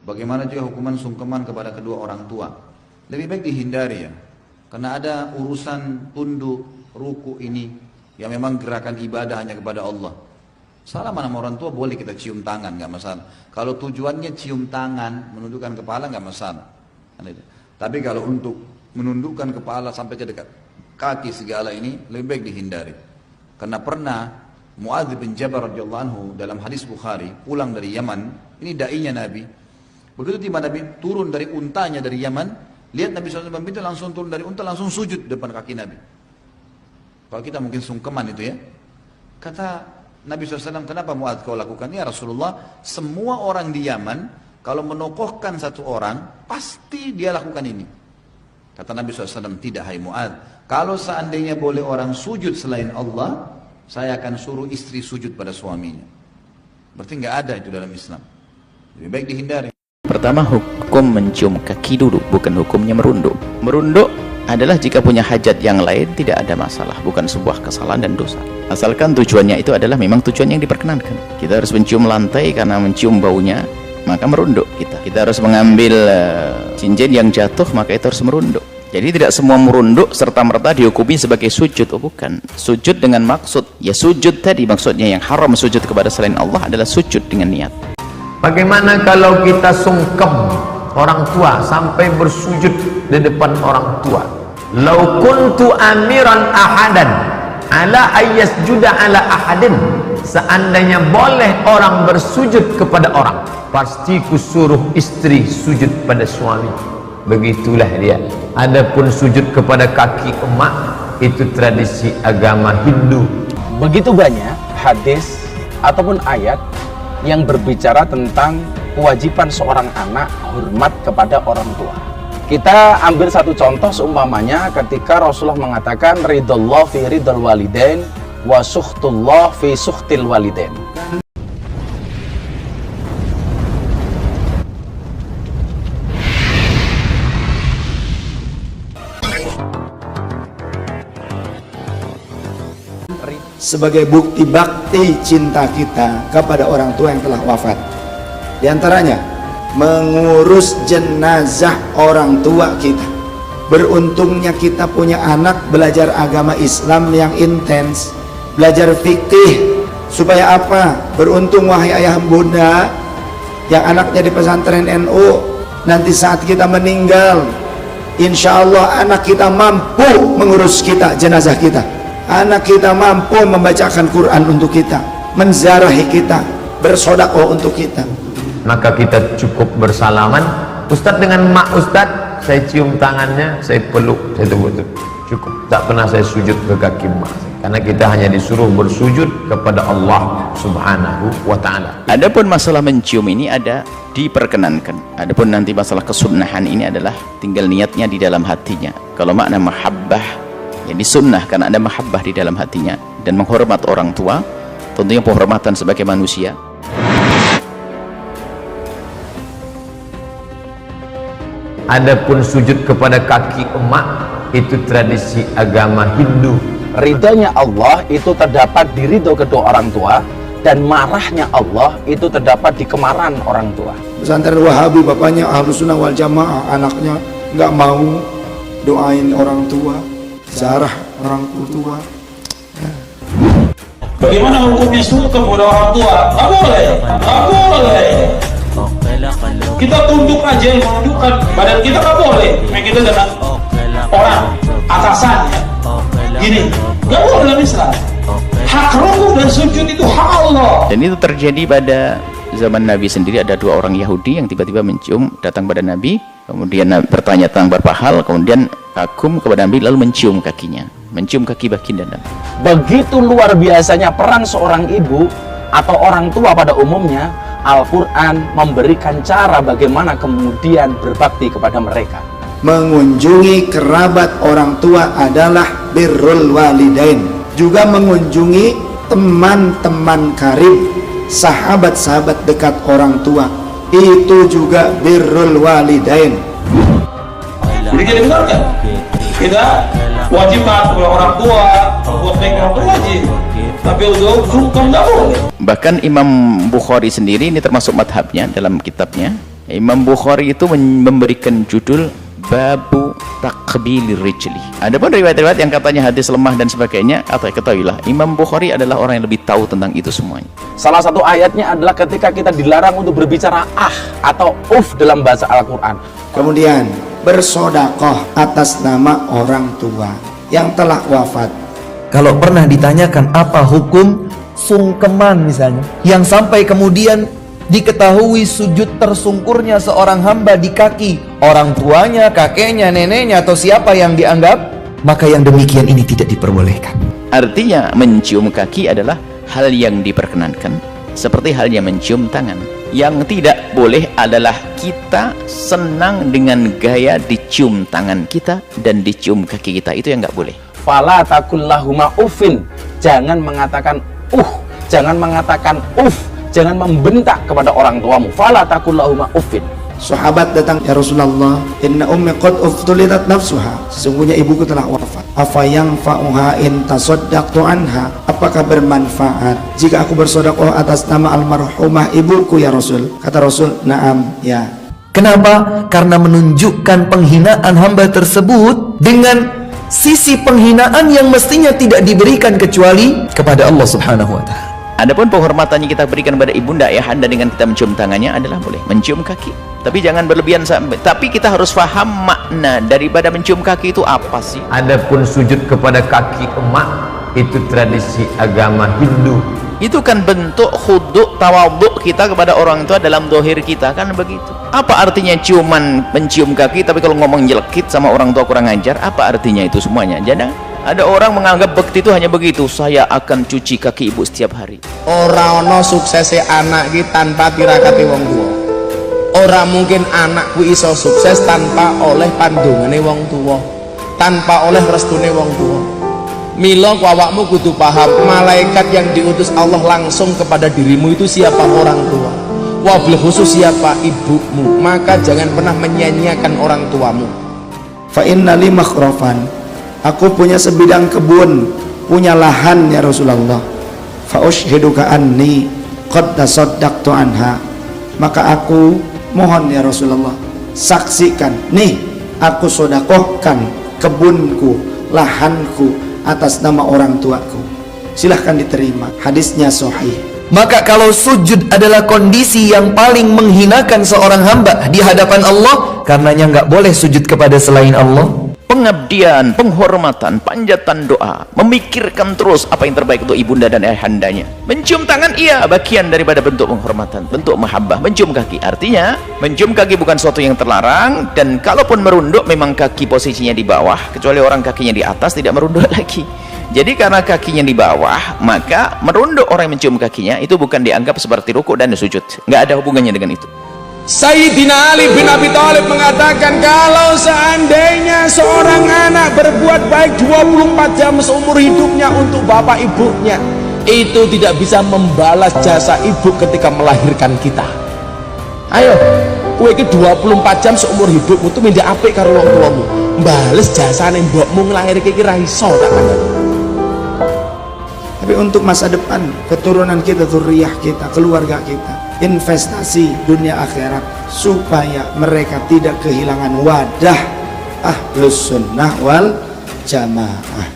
Bagaimana juga hukuman sungkeman kepada kedua orang tua? Lebih baik dihindari ya. Karena ada urusan tunduk, ruku ini yang memang gerakan ibadah hanya kepada Allah. Salaman sama orang tua boleh kita cium tangan, nggak masalah. Kalau tujuannya cium tangan, menundukkan kepala nggak masalah. Tapi kalau untuk menundukkan kepala sampai ke dekat kaki segala ini lebih baik dihindari. Karena pernah Muadz bin Jabal radhiyallahu anhu dalam hadis Bukhari pulang dari Yaman, ini dai-nya Nabi. Begitu tiba Nabi turun dari untanya dari Yaman, lihat Nabi SAW itu langsung turun dari unta, langsung sujud depan kaki Nabi. Kalau kita mungkin sungkeman itu ya. Kata Nabi SAW, kenapa Muadz kau lakukan? Ya Rasulullah, semua orang di Yaman kalau menokohkan satu orang, pasti dia lakukan ini. Kata Nabi SAW, tidak hai Muadz. Kalau seandainya boleh orang sujud selain Allah, saya akan suruh istri sujud pada suaminya. Berarti nggak ada itu dalam Islam. Lebih baik dihindari. Pertama, hukum mencium kaki dulu, bukan hukumnya merunduk. Merunduk adalah jika punya hajat yang lain tidak ada masalah, bukan sebuah kesalahan dan dosa. Asalkan tujuannya itu adalah memang tujuan yang diperkenankan. Kita harus mencium lantai karena mencium baunya, maka merunduk kita. Kita harus mengambil cincin yang jatuh, maka itu harus merunduk. Jadi tidak semua merunduk serta-merta dihukumi sebagai sujud, oh bukan. Sujud dengan maksud, ya sujud tadi maksudnya yang haram sujud kepada selain Allah adalah sujud dengan niat. Bagaimana kalau kita sungkem orang tua sampai bersujud di depan orang tua? Lau kuntu amiran ahadan ala ayyasjuda ala ahadin. Seandainya boleh orang bersujud kepada orang, pasti kusuruh istri sujud pada suami. Begitulah dia. Adapun sujud kepada kaki emak, itu tradisi agama Hindu. Begitu banyak hadis ataupun ayat yang berbicara tentang kewajiban seorang anak hormat kepada orang tua. Kita ambil satu contoh seumpamanya ketika Rasulullah mengatakan ridallah fi ridal walidain wa sukhtullah fi sukhtil walidain. Sebagai bukti bakti cinta kita kepada orang tua yang telah wafat. Di antaranya mengurus jenazah orang tua kita. Beruntungnya kita punya anak belajar agama Islam yang intens, belajar fikih. Supaya apa? Beruntung wahai ayah bunda yang anaknya di pesantren NU, nanti saat kita meninggal, insya Allah anak kita mampu mengurus kita, jenazah kita. Anak kita mampu membacakan Quran untuk kita, menziarahi kita, bersedekah untuk kita. Maka kita cukup bersalaman, Ustadz dengan mak Ustadz, saya cium tangannya, saya peluk, saya tunggu. Cukup. Tak pernah saya sujud ke kaki mak, karena kita hanya disuruh bersujud kepada Allah Subhanahu wa Ta'ala. Adapun masalah mencium ini ada diperkenankan. Adapun nanti masalah kesunnahan ini adalah tinggal niatnya di dalam hatinya. Kalau makna mahabbah yang disunnah karena ada mahabbah di dalam hatinya dan menghormat orang tua, tentunya penghormatan sebagai manusia. Adapun sujud kepada kaki emak, itu tradisi agama Hindu. Ridhonya Allah itu terdapat di ridho kedua orang tua, dan marahnya Allah itu terdapat di kemarahan orang tua. Pesantren Wahabi bapaknya Ahlus Sunnah wal Jamaah, anaknya nggak mau doain orang tua, zarah orang tua. Bagaimana hukumnya sungkem kepada orang tua? Nggak boleh, nggak boleh. Kita tunduk aja yang menundukkan badan kita, nggak boleh. Kayak kita dengan orang atasannya, gini, nggak boleh dalam Islam. Hak rukuk dan sujud itu hak Allah. Dan itu terjadi pada zaman Nabi sendiri. Ada dua orang Yahudi yang tiba-tiba mencium datang pada Nabi, kemudian bertanya tentang beberapa hal, kemudian kagum kepada Nabi lalu mencium kakinya, mencium kaki baginda Nabi. Begitu luar biasanya peran seorang ibu atau orang tua pada umumnya. Al-Quran memberikan cara bagaimana kemudian berbakti kepada mereka. Mengunjungi kerabat orang tua adalah birrul walidain. Juga mengunjungi teman-teman karib, sahabat-sahabat dekat orang tua, itu juga birrul walidain. Jadi kita benarkan, kita wajib taat kepada orang tua, buat baik orang tua wajib. Tapi untuk sungkem tidak boleh. Bahkan Imam Bukhari sendiri, ini termasuk madhabnya dalam kitabnya, Imam Bukhari itu memberikan judul Babu Takbilir Rijli. Adapun riwayat-riwayat yang katanya hadis lemah dan sebagainya, atau ketahuilah Imam Bukhari adalah orang yang lebih tahu tentang itu semuanya. Salah satu ayatnya adalah ketika kita dilarang untuk berbicara atau dalam bahasa Al-Quran. Kemudian bersodakoh atas nama orang tua yang telah wafat. Kalau pernah ditanyakan apa hukum sungkeman misalnya, yang sampai kemudian diketahui sujud tersungkurnya seorang hamba di kaki orang tuanya, kakeknya, neneknya, atau siapa yang dianggap, maka yang demikian ini tidak diperbolehkan. Artinya mencium kaki adalah hal yang diperkenankan, seperti halnya mencium tangan. Yang tidak boleh adalah kita senang dengan gaya dicium tangan kita dan dicium kaki kita, itu yang nggak boleh. Fala takullahuma uffin, jangan mengatakan jangan mengatakan jangan membentak kepada orang tuamu. Fala takullahuma uffin. Sahabat datang, ya Rasulullah, inna ummi qad uftulitat nafsuha, sesungguhnya ibuku telah wafat. Afa yanfa'uha in tasaddaqtu anha, apakah bermanfaat jika aku bersedekah atas nama almarhumah ibuku ya Rasul? Kata Rasul, na'am, ya. Kenapa? Karena menunjukkan penghinaan hamba tersebut dengan sisi penghinaan yang mestinya tidak diberikan kecuali kepada Allah Subhanahu wa Ta'ala. Adapun penghormatan yang kita berikan kepada ibunda ayahanda dengan kita mencium tangannya adalah boleh. Mencium kaki, tapi jangan berlebihan sampai. Tapi kita harus paham makna daripada mencium kaki itu apa sih. Adapun sujud kepada kaki emak itu tradisi agama Hindu. Itu kan bentuk khuduk tawaduk kita kepada orang tua dalam dohir kita, kan begitu. Apa artinya ciuman mencium kaki, tapi kalau ngomong jelekit sama orang tua kurang ajar, apa artinya itu semuanya? Jadi ada orang menganggap bekti itu hanya begitu, saya akan cuci kaki ibu setiap hari. Ora ono suksese anak ki tanpa tirakati wong tua. Ora mungkin anakku iso sukses tanpa oleh pandungane wong tua, tanpa oleh restune wong tua. Mila awakmu kudu paham, malaikat yang diutus Allah langsung kepada dirimu itu siapa? Orang tua. Wabil khusus siapa? Ibumu. Maka jangan pernah menyia-nyiakan orang tuamu. Fa inna li makhrafan, aku punya sebidang kebun, punya lahan ya Rasulullah. Fa ushhiduka anni qad tasaddaqtu anha, maka aku mohon ya Rasulullah, saksikan nih aku sedekahkan kebunku, lahanku atas nama orang tuaku, silahkan diterima. Hadisnya sahih. Maka kalau sujud adalah kondisi yang paling menghinakan seorang hamba di hadapan Allah, karenanya nggak boleh sujud kepada selain Allah. Pengabdian, penghormatan, panjatan doa, memikirkan terus apa yang terbaik untuk ibunda dan ayahandanya. Mencium tangan, iya, bagian daripada bentuk penghormatan, bentuk mahabbah. Mencium kaki, artinya mencium kaki bukan sesuatu yang terlarang, dan kalaupun merunduk memang kaki posisinya di bawah, kecuali orang kakinya di atas tidak merunduk lagi. Jadi karena kakinya di bawah, maka merunduk orang yang mencium kakinya itu bukan dianggap seperti rukuk dan sujud, nggak ada hubungannya dengan itu. Sayyidina Ali bin Abi Thalib mengatakan, kalau seandainya seorang anak berbuat baik 24 jam seumur hidupnya untuk bapak ibunya, itu tidak bisa membalas jasa ibu ketika melahirkan kita. Ayo, kowe iki 24 jam seumur hidupmu tuh mindak apik karo wong tuamu, bales jasane mbokmu nglahirke iki ra iso tak kandhani. Tapi untuk masa depan, keturunan kita, zuriyah kita, keluarga kita, investasi dunia akhirat, supaya mereka tidak kehilangan wadah Ahlus Sunnah wal Jamaah.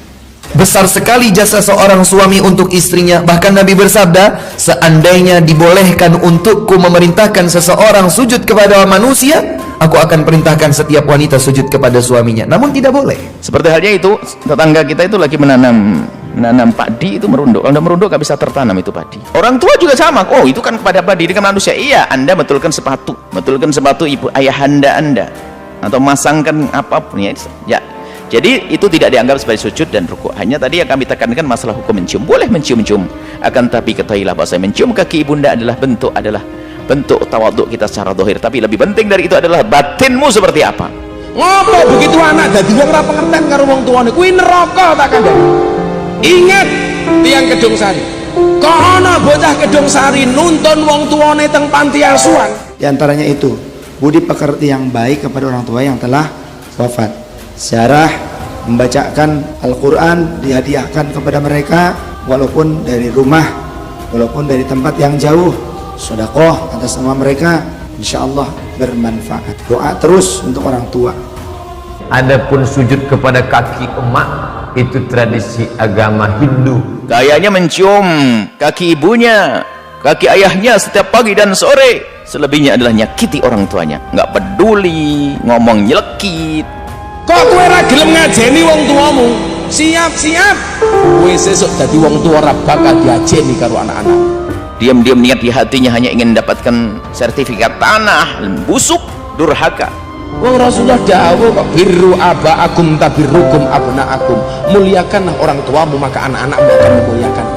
Besar sekali jasa seorang suami untuk istrinya. Bahkan Nabi bersabda, seandainya dibolehkan untukku memerintahkan seseorang sujud kepada manusia, aku akan perintahkan setiap wanita sujud kepada suaminya. Namun tidak boleh. Seperti halnya itu, tetangga kita itu lagi menanam padi, itu merunduk. Kalau Anda merunduk gak bisa tertanam itu padi. Orang tua juga sama. Oh, itu kan kepada padi, ini kan manusia. Iya, Anda betulkan sepatu ibu ayahanda Anda, atau masangkan apapun ya. Jadi itu tidak dianggap sebagai sujud dan rukuk. Hanya tadi yang kami tekankan masalah hukum mencium. Boleh mencium-cium, akan tapi ketahuilah bahwa mencium kaki ibunda adalah bentuk tawaduk kita secara zahir. Tapi lebih penting dari itu adalah batinmu seperti apa. Ngopo begitu anak dadi wong ora pengertian karo wong tuane, kuwi neraka tak kandhani. Ingat tiang Kedung Sari, kok ana bocah Kedung Sari nuntun wong tuane teng panti asuhan. Di antaranya itu budi pekerti yang baik kepada orang tua yang telah wafat, ziarah, membacakan Al-Quran, dihadiahkan kepada mereka walaupun dari rumah, walaupun dari tempat yang jauh, sedekah atas nama mereka, insya Allah bermanfaat. Doa terus untuk orang tua. Adapun sujud kepada kaki emak itu tradisi agama Hindu. Gayanya mencium kaki ibunya, kaki ayahnya setiap pagi dan sore. Selebihnya adalah nyakiti orang tuanya, nggak peduli, ngomong nyelekit. Kok kowe ora gelem ngajeni wong tuamu? Siap-siap kowe sesuk dadi wong tua ora bakal diajeni karo anak-anak. Diam-diam niat di hatinya hanya ingin mendapatkan sertifikat tanah, busuk, durhaka. Wong Rasulullah dawuh kok birru abaakum tabirrukum abnaakum. Muliakanlah orang tuamu maka anak-anakmu akan memuliakan.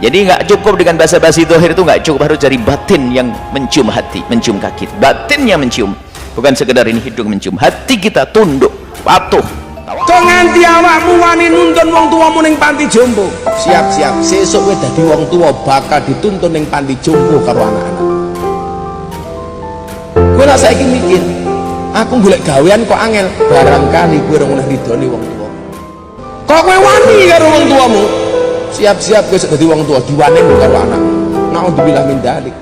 Jadi nggak cukup dengan basa-basi zahir, itu nggak cukup, harus dari batin yang mencium hati, mencium kaki. Batinnya mencium, bukan sekedar ini hidung mencium. Hati kita tunduk, patuh. Kok nganti awakmu wani nuntun wong tuamu ning panti jompo? Siap-siap, sesuk kowe dadi wong tua bakal dituntun ning panti jompo karo anak-anak. Kowe lah saiki mikir, aku golek gawean kok angel, barangkali kowe ora oleh ridoni wong tua. Kok kowe wani karo wong tuamu? Siap-siap kowe dadi wong tua diwaneni karo anak. Naudzubillah min dzalik.